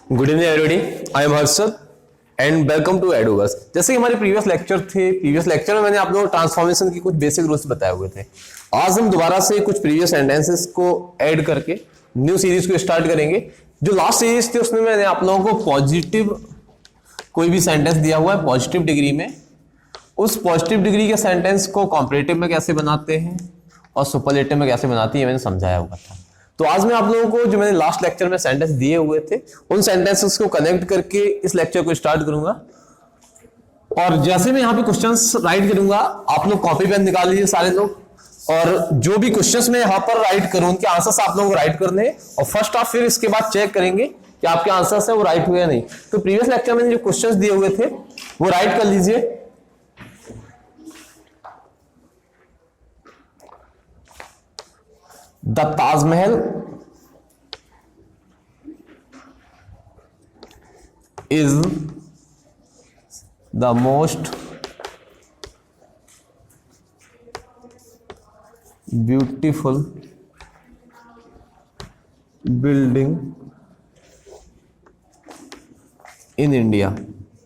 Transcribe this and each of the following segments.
Good evening everybody, I am Harshad and welcome to Adovers. जैसे कि हमारे प्रीवियस लेक्चर में मैंने आप लोगों को ट्रांसफॉर्मेशन की कुछ बेसिक रूल्स बताए हुए थे। आज हम दोबारा से कुछ प्रीवियस सेंटेंसेस को ऐड करके न्यू सीरीज को स्टार्ट करेंगे। जो लास्ट सीरीज थी उसमें मैंने आप लोगों को पॉजिटिव कोई भी सेंटेंस दिया हुआ है पॉजिटिव डिग्री में, उस पॉजिटिव डिग्री के सेंटेंस को कॉम्परेटिव में कैसे बनाते हैं और सुपरलेटिव में कैसे बनाते हैं, ये मैंने समझाया हुआ था। तो आज मैं आप लोगों को जो मैंने लास्ट लेक्चर में सेंटेंस दिए हुए थे उन सेंटेंसेस को कनेक्ट करके इस लेक्चर को स्टार्ट करूंगा। और जैसे मैं यहाँ पे क्वेश्चंस राइट करूंगा, आप लोग कॉपी पेन निकाल लीजिए सारे लोग, और जो भी क्वेश्चंस मैं यहाँ पर राइट करूं उनके आंसर्स आप लोगों को राइट करने हैं। और फर्स्ट आप फिर इसके बाद चेक करेंगे कि आपके आंसर्स है वो राइट हुए या नहीं। तो प्रीवियस लेक्चर में जो क्वेश्चंस दिए हुए थे वो राइट कर लीजिए। The Taj Mahal is the most beautiful building in India।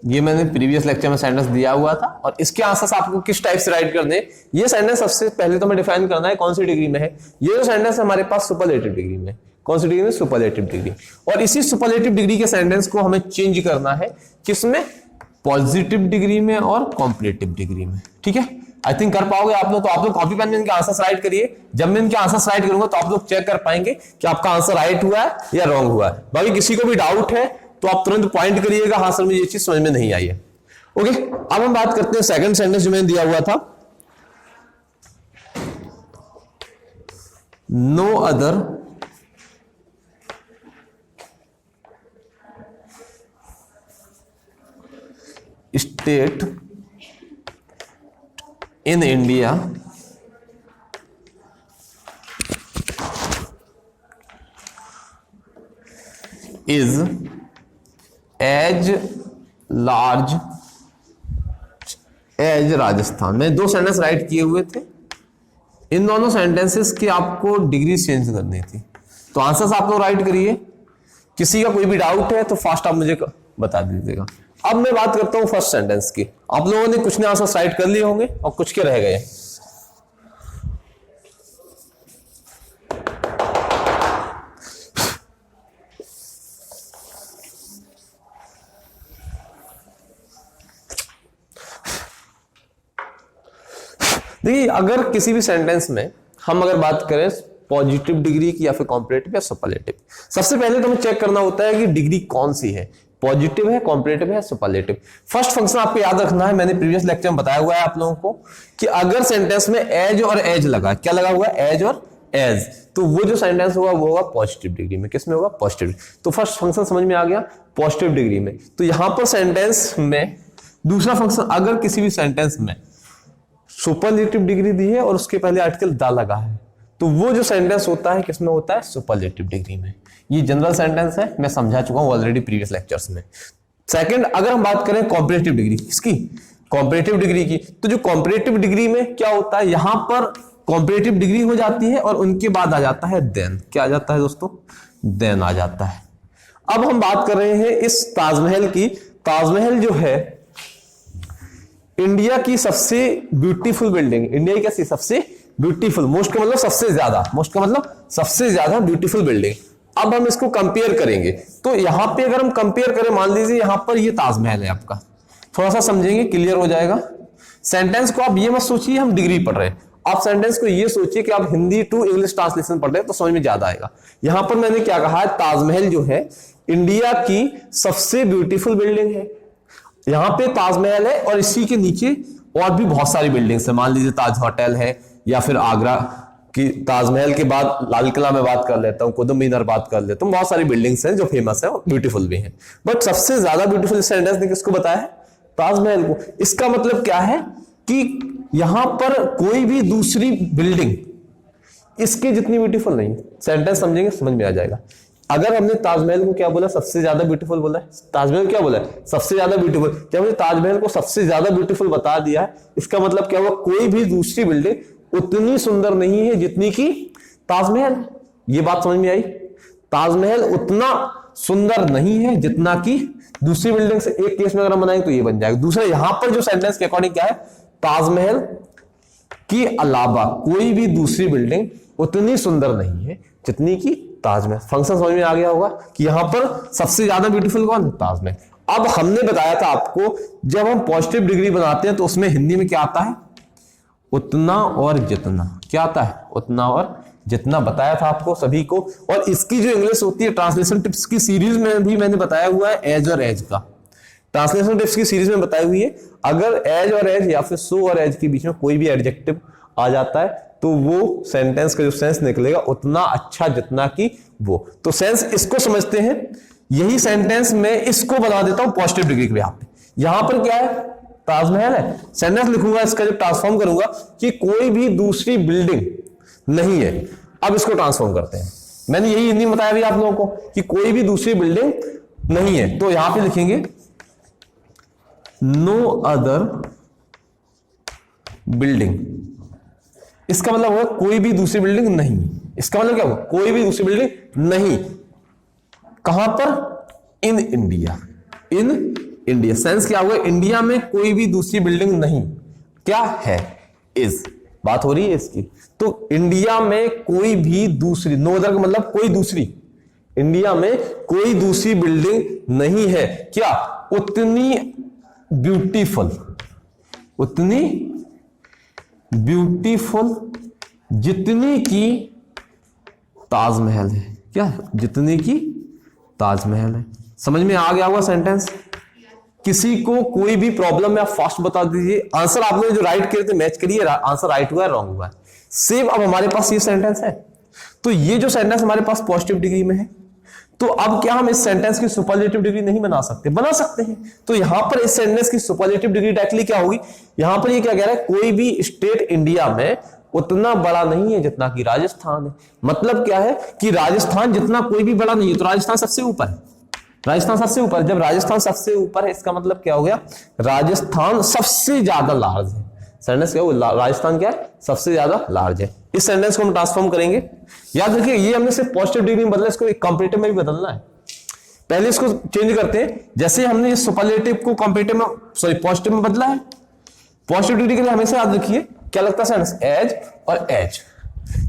ये मैंने प्रीवियस लेक्चर में सेंटेंस दिया हुआ था और इसके आंसर्स आपको किस टाइप से राइट करने हैं। ये सेंटेंस सबसे पहले तो मैं डिफाइन करना है कौन सी डिग्री में है। ये जो सेंटेंस है हमारे पास सुपरलेटिव डिग्री में, कौन सी डिग्री में? Superlative degree. और इसी सुपरलेटिव डिग्री के सेंटेंस को हमें चेंज करना है किसमें? पॉजिटिव डिग्री में और कॉम्परेटिव डिग्री में। ठीक है, आई थिंक कर पाओगे आप लोग। तो आप लोग कॉपी पेन में इनके आंसर्स राइट करिए। जब मैं इनके आंसर्स राइट करूंगा तो आप लोग चेक कर पाएंगे कि आपका आंसर राइट हुआ है या रॉन्ग हुआ है। बाकी किसी को भी डाउट है तो आप तुरंत पॉइंट करिएगा, हाँ सर मुझे ये चीज समझ में नहीं आई है। ओके, अब हम बात करते हैं सेकंड सेंटेंस जो मैंने दिया हुआ था। No other state in India is as large as Rajasthan. मैंने दो सेंटेंस राइट किए हुए थे, इन दोनों सेंटेंसेस की आपको डिग्री चेंज करनी थी। तो आंसर्स आप लोग राइट करिए। किसी का कोई भी डाउट है तो फास्ट आप मुझे बता दीजिएगा। अब मैं बात करता हूं फर्स्ट सेंटेंस की। आप लोगों ने कुछ ने आंसर्स राइट कर लिए होंगे और कुछ के रह गए। देखिए, अगर किसी भी सेंटेंस में हम अगर बात करें पॉजिटिव डिग्री की या फिर कॉम्परेटिव या सुपरलेटिव, सबसे पहले तो हमें चेक करना होता है कि डिग्री कौन सी है, पॉजिटिव है, कॉम्परेटिव है, सुपरलेटिव। फर्स्ट फंक्शन आपको याद रखना है, मैंने प्रीवियस लेक्चर में बताया हुआ है आप लोगों को कि अगर सेंटेंस में एज और एज लगा, क्या लगा हुआ है? एज और एज, तो वो जो सेंटेंस होगा वो होगा पॉजिटिव डिग्री में। किस में होगा? पॉजिटिव। तो फर्स्ट फंक्शन समझ में आ गया, पॉजिटिव डिग्री में। तो यहां पर सेंटेंस में दूसरा फंक्शन, अगर किसी भी सेंटेंस में सुपरलेटिव डिग्री दी है और उसके पहले आर्टिकल दा लगा है तो वो जो सेंटेंस होता है किसमें होता है? सुपरलेटिव डिग्री में। ये जनरल सेंटेंस है, मैं समझा चुका हूं ऑलरेडी प्रीवियस लेक्चर्स में। सेकंड, अगर हम बात करें कॉम्परेटिव डिग्री, इसकी कॉम्परेटिव डिग्री की, तो जो कॉम्परेटिव डिग्री में क्या होता है, यहां पर कॉम्परेटिव डिग्री हो जाती है और उनके बाद आ जाता है देन। क्या आ जाता है दोस्तों? देन आ जाता है। अब हम बात कर रहे हैं इस ताजमहल की। ताजमहल जो है इंडिया की सबसे ब्यूटीफुल बिल्डिंग, इंडिया की कैसी? सबसे ब्यूटीफुल। मोस्ट का मतलब सबसे ज्यादा, मोस्ट का मतलब सबसे ज्यादा ब्यूटीफुल बिल्डिंग। अब हम इसको कंपेयर करेंगे तो यहां पे अगर हम कंपेयर करें, मान लीजिए यहां पर ये ताजमहल है आपका, थोड़ा सा समझेंगे क्लियर हो जाएगा। सेंटेंस को आप ये मत सोचिए हम डिग्री पढ़ रहे हैं, आप सेंटेंस को ये सोचिए कि आप हिंदी टू इंग्लिश ट्रांसलेशन पढ़ रहे हैं तो समझ में ज्यादा आएगा। यहां पर मैंने क्या कहा है? ताजमहल जो है इंडिया की सबसे ब्यूटीफुल बिल्डिंग है। यहां पे ताजमहल है और इसी के नीचे और भी बहुत सारी बिल्डिंग्स है। मान लीजिए ताज होटल है, या फिर आगरा की ताजमहल के बाद लाल किला में बात कर लेता हूं, कुतुब मीनार बात कर लेता हूं। बहुत सारी बिल्डिंग्स हैं जो फेमस है और ब्यूटीफुल भी हैं, बट सबसे ज्यादा ब्यूटीफुल सेंटेंस ने किसको बताया है? ताजमहल को। इसका मतलब क्या है कि यहां पर कोई भी दूसरी बिल्डिंग इसके जितनी ब्यूटीफुल नहीं। सेंटेंस समझेंगे समझ में आ जाएगा। अगर हमने ताजमहल को क्या बोला? सबसे ज्यादा ब्यूटीफुल बोला है। ताजमहल क्या बोला है? सबसे ज्यादा ब्यूटीफुल। जब हमने ताजमहल को सबसे ज्यादा ब्यूटीफुल बता दिया है, इसका मतलब क्या हुआ? कोई भी दूसरी बिल्डिंग उतनी सुंदर नहीं है जितनी की ताजमहल। ये बात समझ में आई? ताजमहल उतना सुंदर नहीं है जितना कि दूसरी बिल्डिंग से। एक केस में अगर हम बनाएंगे तो ये बन जाएगा। दूसरा यहां पर जो सेंटेंस के अकॉर्डिंग क्या है, ताजमहल के अलावा कोई भी दूसरी बिल्डिंग उतनी सुंदर नहीं है जितनी कि ताजमहल। फंक्शन समझ में आ गया होगा कि यहां पर सबसे ज्यादा ब्यूटीफुल कौन, ताजमहल। अब हमने बताया था आपको, जब हम पॉजिटिव डिग्री बनाते हैं तो उसमें हिंदी में क्या आता है, उतना और जितना। क्या आता है, उतना और जितना, बताया था आपको सभी को। और इसकी जो इंग्लिश होती है ट्रांसलेशन टिप्स की सीरीज में भी मैंने बताया हुआ है, एज और एज का। ट्रांसलेशन टिप्स की सीरीज में बताई हुई है, अगर एज और एज या फिर सो और एज के बीच में कोई भी एडजेक्टिव आ जाता है तो वो सेंटेंस का जो सेंस निकलेगा उतना अच्छा जितना कि वो। तो सेंस इसको समझते हैं, यही सेंटेंस मैं इसको बना देता हूं पॉजिटिव डिग्री के यहाँ पे। यहां पर क्या है, ताजमहल है, सेंटेंस लिखूंगा, इसका जब ट्रांसफॉर्म करूंगा कि कोई भी दूसरी बिल्डिंग नहीं है। अब इसको ट्रांसफॉर्म करते हैं, मैंने यही हिंदी में बताया भी आप लोगों को कि कोई भी दूसरी बिल्डिंग नहीं है। तो यहां पे लिखेंगे नो अदर बिल्डिंग। इसका मतलब होगा कोई भी दूसरी बिल्डिंग नहीं। इसका मतलब क्या होगा, कोई भी दूसरी बिल्डिंग नहीं। कहां पर, in India. In India sense क्या होगा, इंडिया में कोई भी दूसरी बिल्डिंग नहीं, क्या है, इज। बात हो रही है इसकी। तो इंडिया में कोई भी दूसरी, नो अदर का मतलब कोई दूसरी, इंडिया में कोई दूसरी बिल्डिंग नहीं है, क्या, उतनी ब्यूटीफुल, उतनी ब्यूटीफुल जितनी की ताजमहल है। क्या, जितनी की ताजमहल है। समझ में आ गया होगा सेंटेंस। किसी को कोई भी प्रॉब्लम है आप फास्ट बता दीजिए। आंसर आपने जो राइट किए थे मैच करिए, आंसर राइट हुआ है रॉन्ग हुआ है, सेम। अब हमारे पास ये सेंटेंस है, तो ये जो सेंटेंस हमारे पास पॉजिटिव डिग्री में है, तो अब क्या हम इस सेंटेंस की सुपरलेटिव डिग्री नहीं बना सकते, बना सकते हैं। तो यहां पर इस सेंटेंस की सुपरलेटिव डिग्री डायरेक्टली क्या होगी, यहां पर ये क्या कह रहा है, कोई भी स्टेट इंडिया में उतना बड़ा नहीं है जितना कि राजस्थान है। मतलब क्या है कि राजस्थान जितना कोई भी बड़ा नहीं है, तो राजस्थान सबसे ऊपर है। राजस्थान सबसे ऊपर, जब राजस्थान सबसे ऊपर है इसका मतलब क्या हो गया, राजस्थान सबसे ज्यादा लार्ज है। सेंटेंस क्या होगा, राजस्थान क्या है, सबसे ज्यादा लार्ज है। इस सेंटेंस को हम ट्रांसफॉर्म करेंगे। याद रखिए ये हमने सिर्फ पॉजिटिव डिग्री में बदला, इसको एक कंपैरेटिव में भी बदलना है। पहले इसको चेंज करते हैं, जैसे हमने इस सुपरलेटिव को कंपैरेटिव में, सॉरी पॉजिटिव में बदला है। पॉजिटिव डिग्री के लिए हमेशा याद रखिए क्या लगता है सेंटेंस, एज और एज।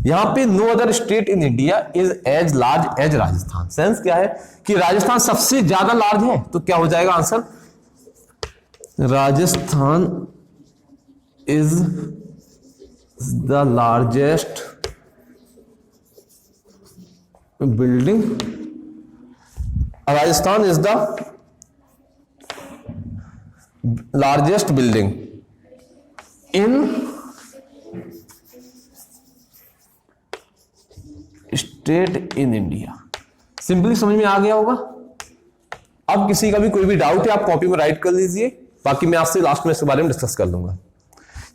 यहां पे no other state in India is as large as Rajasthan. Sense क्या है कि राजस्थान सबसे ज्यादा लार्ज है, तो क्या हो जाएगा answer, Rajasthan is the largest building, Rajasthan is the largest building in state in India. Simply समझ में आ गया होगा। अब किसी का भी कोई भी डाउट है आप कॉपी में राइट कर लीजिए, बाकी मैं आपसे लास्ट में इसके बारे में डिस्कस कर लूंगा।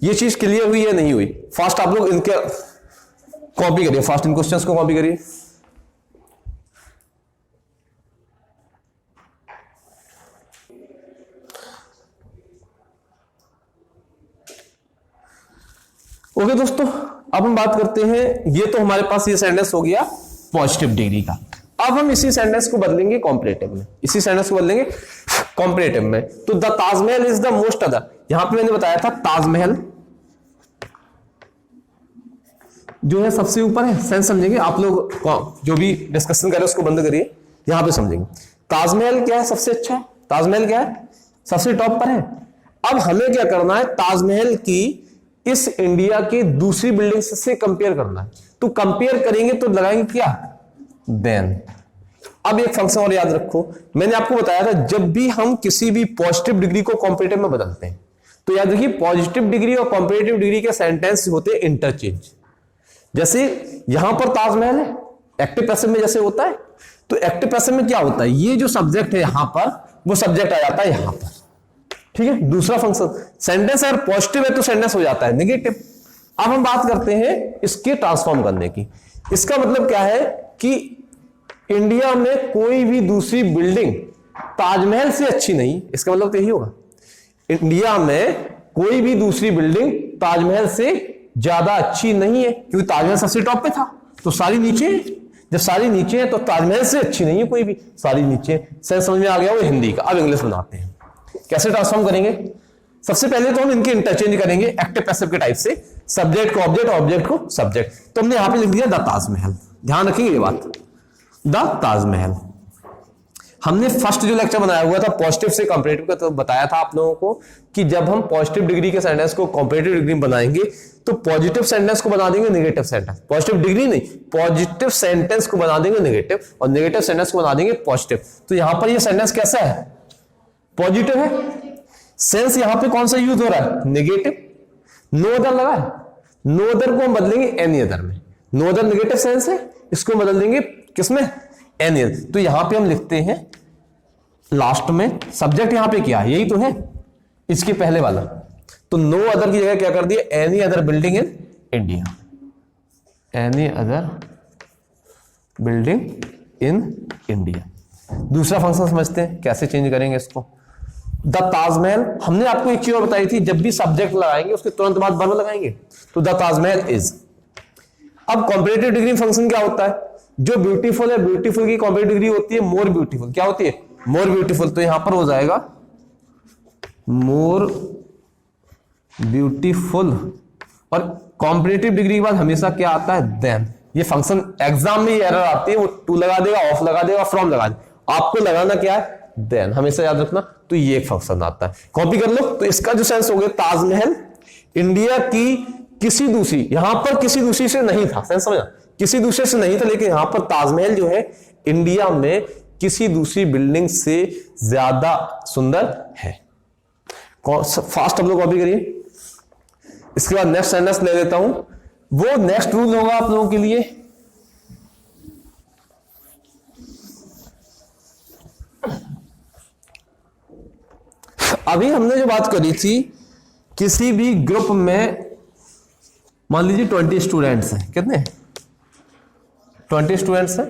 ये चीज क्लियर हुई या नहीं हुई, फास्ट आप लोग इनके कॉपी करिए, फास्ट इन क्वेश्चंस को कॉपी करिए। ओके दोस्तों, अब हम बात करते हैं, ये तो हमारे पास ये सेंटेंस हो गया पॉजिटिव डिग्री का। अब हम इसी सेंटेंस को बदलेंगे कॉम्परेटिव में, इसी सेंटेंस को बदलेंगे कॉम्परेटिव में। तो the Taj Mahal is the most other, यहां पे मैंने बताया था ताजमहल जो है सबसे ऊपर है। सेंस समझेंगे आप लोग, जो भी डिस्कशन करें उसको बंद करिए, यहां पे समझेंगे। ताजमहल क्या है, सबसे अच्छा है। ताजमहल क्या है, सबसे टॉप पर है। अब हमें क्या करना है, ताजमहल की इस इंडिया की दूसरी बिल्डिंग से कंपेयर करना है। तो कंपेयर करेंगे तो लगाएंगे क्या, देन। अब एक फंक्शन और याद रखो, मैंने आपको बताया था जब भी हम किसी भी पॉजिटिव डिग्री को कॉम्परेटिव में बदलते हैं तो याद रखिए पॉजिटिव डिग्री और कॉम्परेटिव डिग्री के सेंटेंस होते हैं इंटरचेंज। जैसे यहां पर ताजमहल है, एक्टिव पैसिव में जैसे होता है, तो एक्टिव पैसिव में क्या होता है, ये जो सब्जेक्ट है यहां पर वो सब्जेक्ट आ जाता है यहां पर, ठीक है। दूसरा फंक्शन, सेंटेंस अगर पॉजिटिव है तो सेंटेंस हो जाता है नेगेटिव। अब हम बात करते हैं इसके ट्रांसफॉर्म करने की। इसका मतलब क्या है कि इंडिया में कोई भी दूसरी बिल्डिंग ताजमहल से अच्छी नहीं, इसका मतलब तो यही होगा, इंडिया में कोई भी दूसरी बिल्डिंग ताजमहल से ज्यादा अच्छी नहीं है, क्योंकि ताजमहल सबसे टॉप पे था तो सारी नीचे, जब सारी नीचे है तो ताजमहल से अच्छी नहीं है कोई भी, सारी नीचे। सेंस समझ में आ गया वो हिंदी का। अब इंग्लिश बनाते हैं, कैसे ट्रांसफॉर्म करेंगे। सबसे पहले तो हम इनके इंटरचेंज करेंगे एक्टिव पैसिव के टाइप से, सब्जेक्ट को ऑब्जेक्ट, ऑब्जेक्ट को सब्जेक्ट। तो हमने यहां पे लिख दिया द ताजमहल, ध्यान रखेंगे ये बात, द ताजमहल। हमने फर्स्ट जो लेक्चर बनाया हुआ था पॉजिटिव से कंपैरेटिव का, तो बताया था आप लोगों को कि जब हम पॉजिटिव डिग्री के सेंटेंस को कंपैरेटिव डिग्री में बनाएंगे तो पॉजिटिव सेंटेंस को बना देंगे नेगेटिव सेंटेंस, पॉजिटिव डिग्री नहीं, पॉजिटिव सेंटेंस को बना देंगे नेगेटिव और नेगेटिव सेंटेंस को बना देंगे पॉजिटिव। तो यहां पर ये सेंटेंस कैसा है, पॉजिटिव है। सेंस यहां पे कौन सा यूज हो रहा है, नेगेटिव। नो अदर लगा है, नो अदर को हम बदलेंगे एनी अदर में। नो अदर नेगेटिव सेंस है, इसको बदल देंगे किसमें, एनी अदर। तो यहां पे हम लिखते हैं लास्ट में, सब्जेक्ट यहां पे क्या है, यही तो है इसके पहले वाला। तो नो अदर की जगह क्या कर दिया, any other building in India, any other building in India. दूसरा फंक्शन समझते हैं कैसे चेंज करेंगे इसको। द ताजमहल, हमने आपको एक चीज और बताई थी, जब भी सब्जेक्ट लगाएंगे उसके तुरंत बाद वर्ब लगाएंगे, तो द ताजमहल इज। अब कॉम्परेटिव डिग्री फंक्शन क्या होता है, जो ब्यूटीफुल है, ब्यूटीफुल की कॉम्परेटिव डिग्री होती है मोर ब्यूटीफुल। क्या होती है, मोर ब्यूटीफुल। तो यहां पर हो जाएगा मोर ब्यूटीफुल, और कॉम्परेटिव डिग्री के बाद हमेशा क्या आता है, देन। ये फंक्शन एग्जाम में ये एरर आती है, वो टू लगा देगा, ऑफ लगा देगा, फ्रॉम लगा देगा, आपको लगाना क्या है, देन, हमेशा याद रखना। तो ये एक फंक्शन आता है, कॉपी कर लो। तो इसका जो सेंस हो गया, ताजमहल इंडिया की किसी दूसरी, यहां पर किसी दूसरी से नहीं था, सेंस समझा, किसी दूसरे से नहीं था, लेकिन यहां पर ताजमहल जो है इंडिया में किसी दूसरी बिल्डिंग से ज्यादा सुंदर है। फास्ट हम लोग कॉपी करिए। इसके बाद नेक्स्ट सेंटेंस ले लेता हूं, वो नेक्स्ट रूल होगा आप लोगों के लिए। अभी हमने जो बात करी थी, किसी भी ग्रुप में मान लीजिए 20 स्टूडेंट्स हैं, कितने 20 स्टूडेंट्स हैं।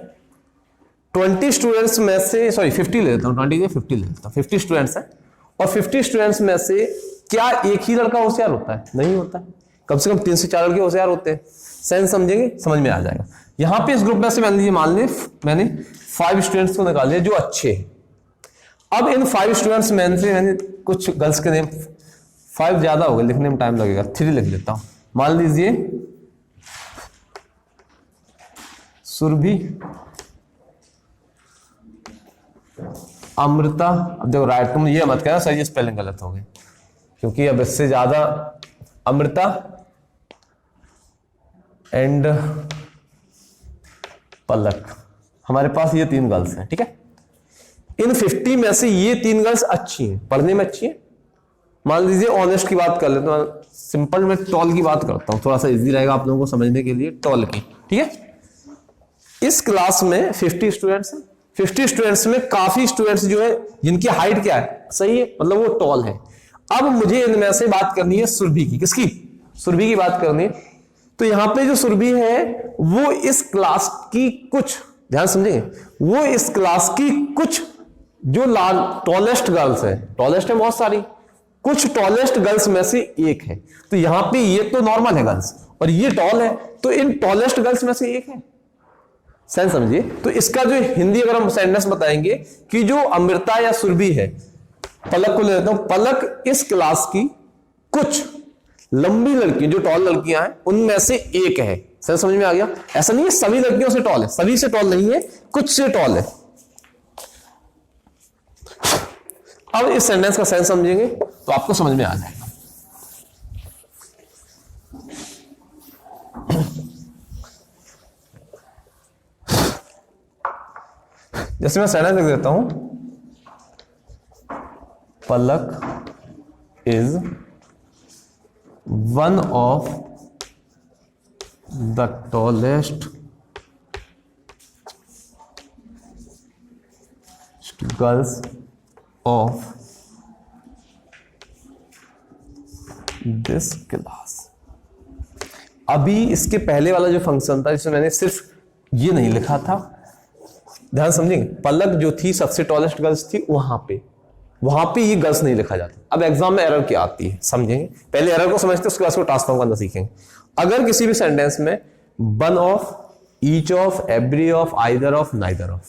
20 स्टूडेंट्स में से, सॉरी 50 ले लेता हूं, 20 के 50 ले लेता हूं, 50 स्टूडेंट्स हैं। और 50 स्टूडेंट्स में से क्या एक ही लड़का होशियार होता है, नहीं होता है, कम से कम 3 से 4 लड़के होशियार होते हैं। सेंस समझेंगे, समझ में आ जाएगा। यहां पे इस ग्रुप में से मान लीजिए मैंने 5 स्टूडेंट्स को निकाल लिया जो अच्छे हैं। अब इन 5 स्टूडेंट्स में से मैंने कुछ गर्ल्स के नेम, 5 ज्यादा हो गए, लिखने में टाइम लगेगा, 3 लिख लेता हूं। मान लीजिए सुरभि, अमृता। अब देखो राइट, तुम ये मत कहना सर ये स्पेलिंग गलत हो गई, क्योंकि अब इससे ज्यादा, अमृता एंड पलक, हमारे पास ये 3 गर्ल्स हैं, ठीक है। इन 50 में से ये 3 गर्ल्स अच्छी हैं, पढ़ने में अच्छी हैं। मान लीजिए ऑनेस्ट की बात कर लेते हैं, सिंपल में टॉल की बात करता हूं, थोड़ा सा इजी रहेगा आप लोगों को समझने के लिए, टॉल की, ठीक है। इस क्लास में 50 स्टूडेंट्स हैं। 50 स्टूडेंट्स में काफी स्टूडेंट्स जो है जिनकी हाइट क्या है, सही है, मतलब वो टॉल है। अब मुझे इनमें से बात करनी है सुरभि की, किसकी, सुरभि की बात करनी है। तो यहां पे जो सुरभि है वो इस क्लास की कुछ, ध्यान समझेंगे, वो इस क्लास की कुछ जो टॉलेस्ट गर्ल्स है, टॉलेस्ट है बहुत सारी, कुछ टॉलेस्ट गर्ल्स में से एक है। तो यहां पे ये तो नॉर्मल है गर्ल्स और ये टॉल है, तो इन टॉलेस्ट गर्ल्स में से एक है। सेंस समझिए। तो इसका जो हिंदी अगर हम सेंटेंस बताएंगे कि जो अमृता या सुरभि है, पलक को ले लेता हूं, पलक इस क्लास की कुछ लंबी लड़की जो टॉल लड़कियां हैं उनमें से एक है। सेंस समझ में आ गया। ऐसा नहीं है सभी लड़कियों से टॉल है, सभी से टॉल नहीं है, कुछ से टॉल है। अब इस सेंटेंस का सेंस समझेंगे तो आपको समझ में आ जाएगा। जैसे मैं सेंटेंस लिख देता हूं, Palak is one of the tallest girls of this class. अभी इसके पहले वाला जो फंक्शन था जिसमें मैंने सिर्फ ये नहीं लिखा था, ध्यान समझेंगे, पलक जो थी सबसे टॉलेस्ट गर्ल्स थी, वहां पे ये गर्ल्स नहीं लिखा जाता। अब एग्जाम में एरर क्या आती है समझेंगे, पहले एरर को समझते उसके बाद उसको ट्रांसफॉर्म करना सीखेंगे। अगर किसी भी सेंटेंस में one of each of, every of, either of, neither of.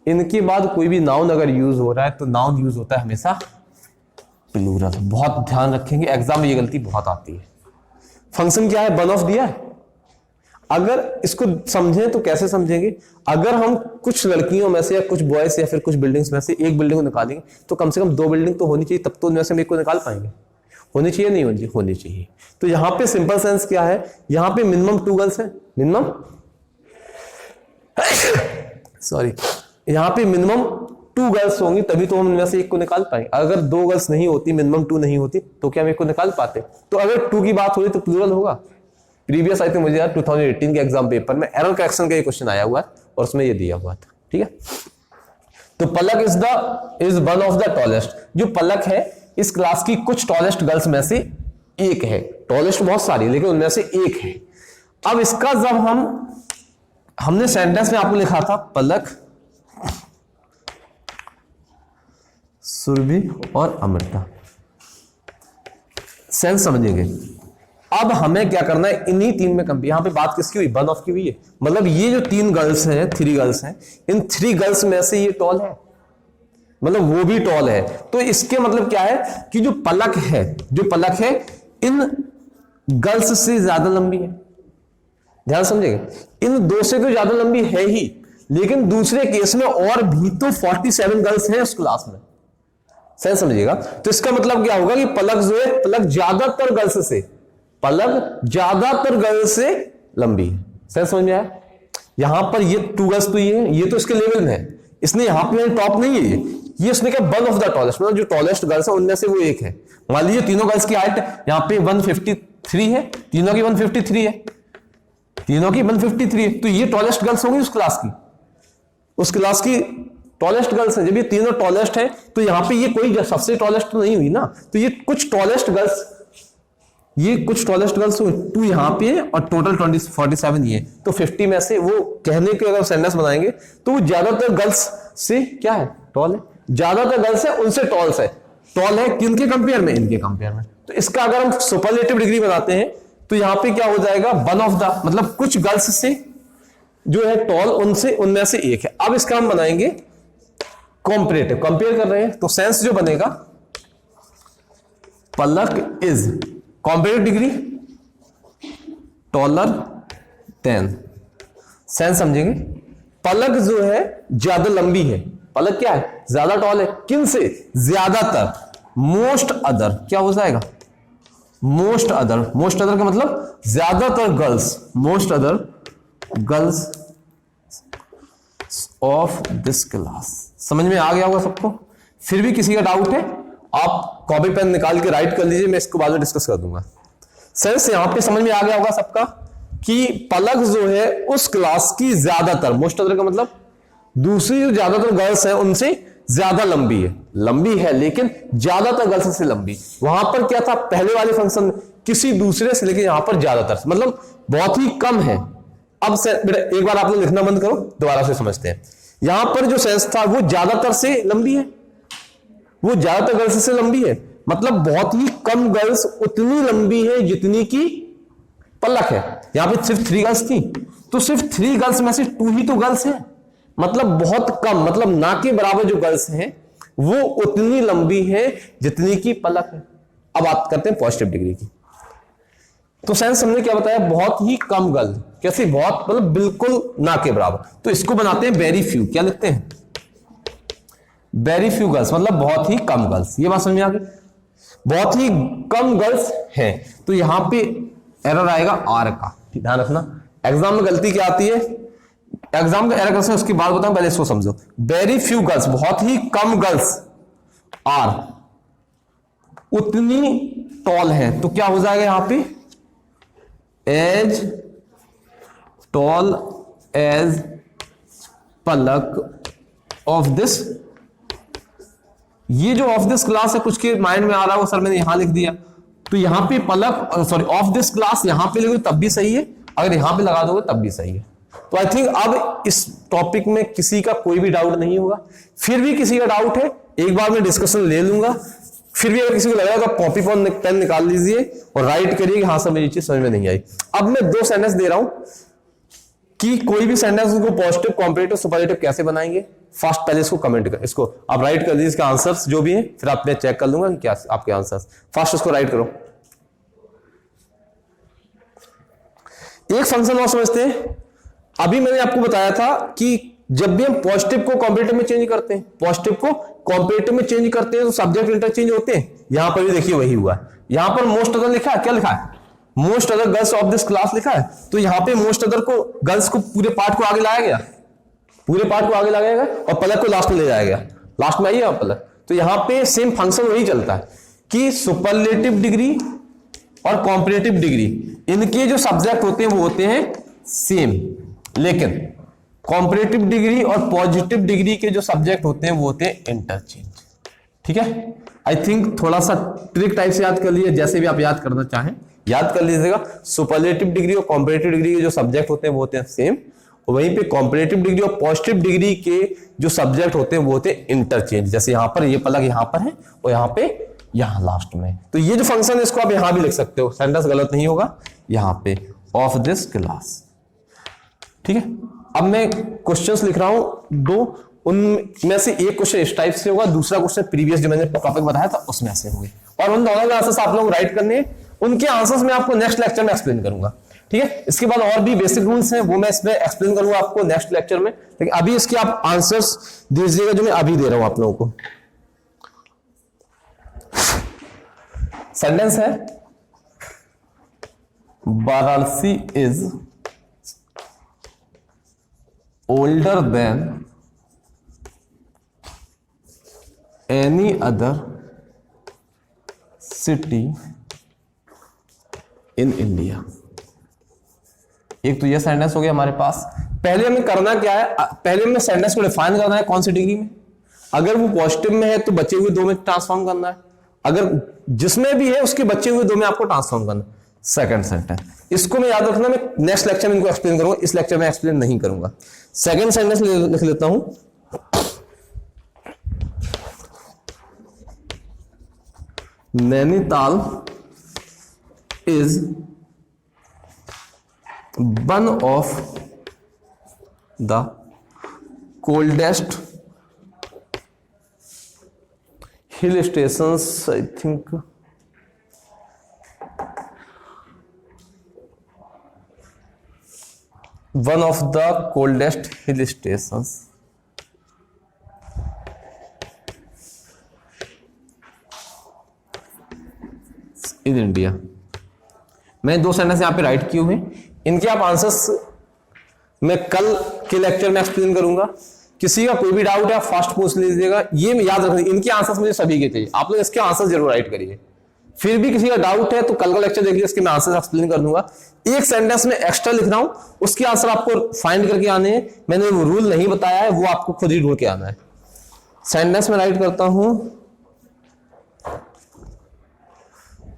इनके बाद कोई भी नाउन अगर यूज हो रहा है तो नाउन यूज होता है हमेशा प्लूरल। बहुत ध्यान रखेंगे, एग्जाम में ये गलती बहुत आती है। फंक्शन क्या है, वन ऑफ दिया है। अगर इसको समझें तो कैसे समझेंगे, अगर हम कुछ लड़कियों में से या कुछ बॉयज या फिर कुछ बिल्डिंग्स में से एक बिल्डिंग को निकालेंगे तो कम से कम 2 बिल्डिंग तो होनी चाहिए, तब तो उनमें से हम एक को निकाल पाएंगे। होनी चाहिए नहीं होनी चाहिए, होनी चाहिए। तो यहां पे सिंपल सेंस क्या है, यहां पे मिनिमम 2 गर्ल्स है, मिनिमम सॉरी, यहां पे मिनिमम 2 गर्ल्स होंगी तभी तो हम इनमें से एक को निकाल पाएंगे। अगर 2 गर्ल्स नहीं होती, मिनिमम 2 नहीं होती, तो क्या हम एक को निकाल पाते? तो अगर 2 की बात हो रही तो प्लूरल होगा। प्रीवियस आई थिंक मुझे यार 2018 के एग्जाम पेपर में एरर करेक्शन का ये क्वेश्चन आया हुआ है और उसमें ये दिया हुआ था। ठीक है, तो Palak is one of the tallest. जो पलक है इस क्लास की कुछ टॉलेस्ट गर्ल्स में से एक है। टॉलेस्ट बहुत सारी लेकिन उनमें से एक है। अब इसका जब हमने सेंटेंस में आपको लिखा था पलक, सुरभि और अमृता, सेंस समझेंगे। अब हमें क्या करना है, इन्हीं 3 में कंपेयर। यहां पे बात किसकी हुई, वन ऑफ की हुई है। मतलब ये जो 3 गर्ल्स हैं, 3 गर्ल्स हैं, इन 3 गर्ल्स में से ये टॉल है, मतलब वो भी टॉल है। तो इसके मतलब क्या है कि जो पलक है इन गर्ल्स से ज्यादा लंबी है। ध्यान समझेंगे, इन 2 से तो ज्यादा लंबी है ही, लेकिन दूसरे केस में और भी तो 47 गर्ल्स हैं उस क्लास में। सेंस समझिएगा। तो इसका मतलब क्या होगा कि पलक जो है, पलक ज्यादातर गर्ल्स से लंबी है। सेंस समझ में आया? यहां पर ये 2 गर्ल्स तो ये तो इसके लेवल में है, इसने यहां पे टॉप नहीं है ये उसने कहा वन ऑफ द टॉलेस्ट, मतलब जो टॉलेस्ट गर्ल्स है उनमें से वो एक है। मान लीजिए तीनों गर्ल्स की हाइट यहां पे 153 है, तीनों की 153 है, तीनों की 153 है, तो ये टॉलेस्ट गर्ल्स होंगी उस क्लास की टॉलेस्ट गर्ल्स है। जब ये तीनों टॉलेस्ट है तो यहां पे ये कोई सबसे टॉलेस्ट तो नहीं हुई ना, तो ये कुछ टॉलेस्ट गर्ल्स 2 यहां पे है और टोटल 47 ये, तो 50 में से वो कहने के अगर सेंटेंस बनाएंगे तो वो ज्यादातर गर्ल्स से क्या है, टॉल है। ज्यादातर गर्ल्स है उनसे टॉल है किनके कंपेयर में, इनके कंपेयर में। तो इसका अगर हम सुपरलेटिव डिग्री बनाते हैं तो यहां पे क्या हो जाएगा, वन ऑफ द, मतलब कुछ गर्ल्स से जो है टॉल उनमें से एक है। अब इसका हम बनाएंगे कॉम्परेटिव, कंपेयर कर रहे हैं तो सेंस जो बनेगा, Palak is comparative degree taller than. Sense समझेंगे, पलक जो है ज्यादा लंबी है, पलक क्या है, ज्यादा टॉल है, किन से, ज्यादातर, मोस्ट अदर क्या हो जाएगा, मोस्ट अदर का मतलब ज्यादातर girls, most other girls of this class. समझ में आ गया होगा सबको? फिर भी किसी का डाउट है आप कॉपी पेन निकाल के राइट कर लीजिए, मैं इसको बाद में डिस्कस कर दूंगा। सेंस यहां पे समझ में आ गया होगा सबका कि पलक जो है उस क्लास की ज्यादातर, मोस्ट अदर का मतलब दूसरी जो ज्यादातर गर्ल्स हैं उनसे ज्यादा लंबी है लेकिन ज्यादातर गर्ल्स से लंबी। वहां पर क्या था, पहले वाले फंक्शन में किसी दूसरे से, लेकिन यहां पर ज्यादातर मतलब बहुत ही कम है। अब बेटा एक बार आप लोग लिखना बंद करो, दोबारा से समझते हैं। यहां पर जो सेंस था वो ज्यादातर से लंबी है, वो ज्यादातर गर्ल्स से लंबी है, मतलब बहुत ही कम गर्ल्स उतनी लंबी है जितनी की पलक है। यहां पे सिर्फ 3 गर्ल्स थी तो सिर्फ 3 गर्ल्स में से 2 ही तो गर्ल्स हैं, मतलब बहुत कम, मतलब ना के बराबर जो गर्ल्स हैं वो उतनी लंबी है जितनी की पलक है। अब बात करते हैं पॉजिटिव डिग्री की। तो सेंस हमने क्या बताया, बहुत ही कम गर्ल, कैसे, बहुत मतलब बिल्कुल ना के बराबर, तो इसको बनाते हैं वेरी फ्यू। क्या लिखते हैं, वेरी फ्यू गर्ल्स, मतलब बहुत ही कम गर्ल्स। ये बात समझ में आ गई, बहुत ही कम गर्ल्स हैं। तो यहां पे एरर आएगा आर का, ध्यान रखना। एग्जाम में गलती क्या आती है, एग्जाम का एरर कैसे उसकी बात बताऊं, पहले इसको समझो। वेरी फ्यू गर्ल्स, बहुत ही कम गर्ल्स, आर उतनी टॉल है, तो क्या हो जाएगा यहां पे, as tall as Palak of this. ये जो ऑफ दिस क्लास है कुछ के माइंड में आ रहा है वो सर मैंने यहां लिख दिया, तो यहां पे पलक, सॉरी ऑफ दिस क्लास यहां पे लिखोगे तब भी सही है, अगर यहां पे लगा दोगे तब भी सही है। तो आई थिंक अब इस टॉपिक में किसी का कोई भी डाउट नहीं होगा। फिर भी किसी का डाउट है एक बार मैं डिस्कशन ले लूंगा, फिर भी अगर किसी को लगेगा तो कॉपी पेन निकाल लीजिए और राइट करिए कि हाँ सर मेरी चीज समझ में नहीं आई। अब मैं 2 सेंटेंस दे रहा हूं कि कोई भी सेंटेंस को पॉजिटिव, कॉम्परेटिव, सुपरलेटिव कैसे बनाएंगे। फर्स्ट पहले इसको कमेंट कर, इसको आप राइट कर दीजिए इसके आंसर्स जो भी हैं, फिर आप मैं चेक कर लूंगा कि क्या आपके आंसर्स। फर्स्ट इसको राइट करो। एक फंक्शन और समझते हैं। अभी मैंने आपको बताया था कि जब भी हम पॉजिटिव को कॉम्परेटिव में चेंज करते हैं, पॉजिटिव को कॉम्परेटिव में चेंज करते हैं तो सब्जेक्ट इंटरचेंज होते हैं। यहां पर भी देखिए वही हुआ है। यहां पर मोस्ट अदर लिखा है, क्या लिखा है, most other girls of this class लिखा है। तो यहां पे मोस्ट अदर को, गर्ल्स को पूरे पार्ट को आगे लाया गया, पूरे पार्ट को आगे लाया गया और पलक को लास्ट में ले जाया गया। लास्ट में आइए पलक। तो यहां पे सेम फंक्शन वही चलता है कि सुपरलेटिव डिग्री और कॉम्परेटिव डिग्री, इनके जो सब्जेक्ट होते हैं वो होते हैं सेम, लेकिन कॉम्परेटिव डिग्री और पॉजिटिव डिग्री के जो सब्जेक्ट होते हैं वो होते हैं इंटरचेंज। ठीक है, आई थिंक थोड़ा सा ट्रिक टाइप से याद कर लीजिए, जैसे भी आप याद करना चाहें याद कर लीजिएगा। सुपरलेटिव डिग्री और कॉम्परेटिव डिग्री के जो सब्जेक्ट होते हैं वो होते हैं सेम, और वहीं पे कॉम्परेटिव डिग्री और पॉजिटिव डिग्री के जो सब्जेक्ट होते हैं वो होते हैं इंटरचेंज। जैसे यहां पर ये पलक यहां पर है और यहां पे यहां लास्ट में। तो ये जो फंक्शन है इसको आप यहां भी लिख सकते हो, सेंटेंस गलत नहीं होगा। यहां पे ऑफ दिस क्लास, ठीक है। अब मैं क्वेश्चंस लिख रहा हूं दो, उनमें से एक क्वेश्चन इस टाइप से होगा, दूसरा क्वेश्चन प्रीवियस जो मैंने टॉपिक बताया था उसमें से होंगे, और उन दोनों के आंसर्स आप लोग राइट करने हैं। उनके आंसर्स मैं आपको नेक्स्ट लेक्चर में एक्सप्लेन करूंगा। ठीक है, इसके बाद और भी बेसिक रूल्स हैं वो मैं इसमें एक्सप्लेन करूंगा आपको नेक्स्ट लेक्चर में, लेकिन अभी इसके आप आंसर्स दीजिएगा जो मैं अभी दे रहा हूं आप लोगों को। सेंटेंस है Varanasi is older than any other city in India। एक तो ये सेंटेंस हो गया हमारे पास। पहले हमें करना क्या है, पहले हमें सेंटेंस को डिफाइन करना है कौन सी डिग्री में। अगर वो पॉजिटिव में है तो बचे हुए दो में ट्रांसफॉर्म करना है, अगर जिसमें भी है उसके बचे हुए दो में आपको ट्रांसफॉर्म करना है। सेकंड सेंटेंस, इसको मैं याद रखना, मैं नेक्स्ट लेक्चर में इनको एक्सप्लेन करूंगा, इस लेक्चर में एक्सप्लेन नहीं करूंगा। सेकंड सेंटेंस लिख लेता हूं, Nainital is one of the coldest hill stations, I think one of the coldest hill stations in India। मैं दो सेंटेंस यहाँ पे राइट किए हुए, इनके आप आंसर्स मैं कल के लेक्चर में एक्सप्लेन करूंगा। किसी का कोई भी डाउट है आप फास्ट पूछ लीजिएगा, ये याद रखिए इनके आंसर्स मुझे सभी के चाहिए, आप लोग इसके आंसर्स जरूर राइट करिए। फिर भी किसी का डाउट है तो कल का लेक्चर देखिए, इसके मैं आंसर एक्सप्लेन कर दूंगा। एक सेंटेंस में एक्स्ट्रा लिख रहा हूं, उसके आंसर आपको फाइंड करके आने हैं, मैंने वो रूल नहीं बताया है, वो आपको खुद ही ढूंढ के आना है। सेंटेंस में राइट करता हूं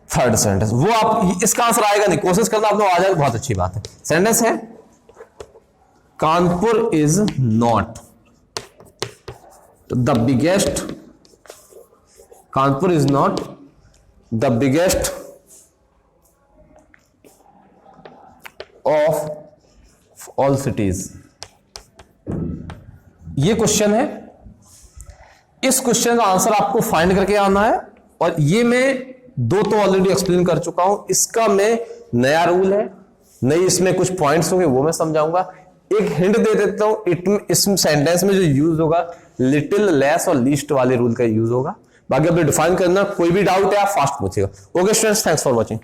थर्ड सेंटेंस, वो आप इसका आंसर आएगा नहीं, कोशिश करना आप लोग आ जाए बहुत अच्छी बात है। सेंटेंस है Kanpur is not the biggest, Kanpur is not the biggest of all cities. ये क्वेश्चन है, इस क्वेश्चन का आंसर आपको फाइंड करके आना है, और ये मैं दो तो ऑलरेडी एक्सप्लेन कर चुका हूं, इसका मैं नया रूल है, नई इसमें कुछ पॉइंट्स होंगे वो मैं समझाऊंगा। एक हिंट दे देता हूं, इस सेंटेंस में जो यूज होगा लिटिल, लेस और लीस्ट वाले रूल का यूज होगा। बाकी अब डिफाइन करना, कोई भी डाउट है आप फास्ट पूछेगा। Okay students, thanks for watching.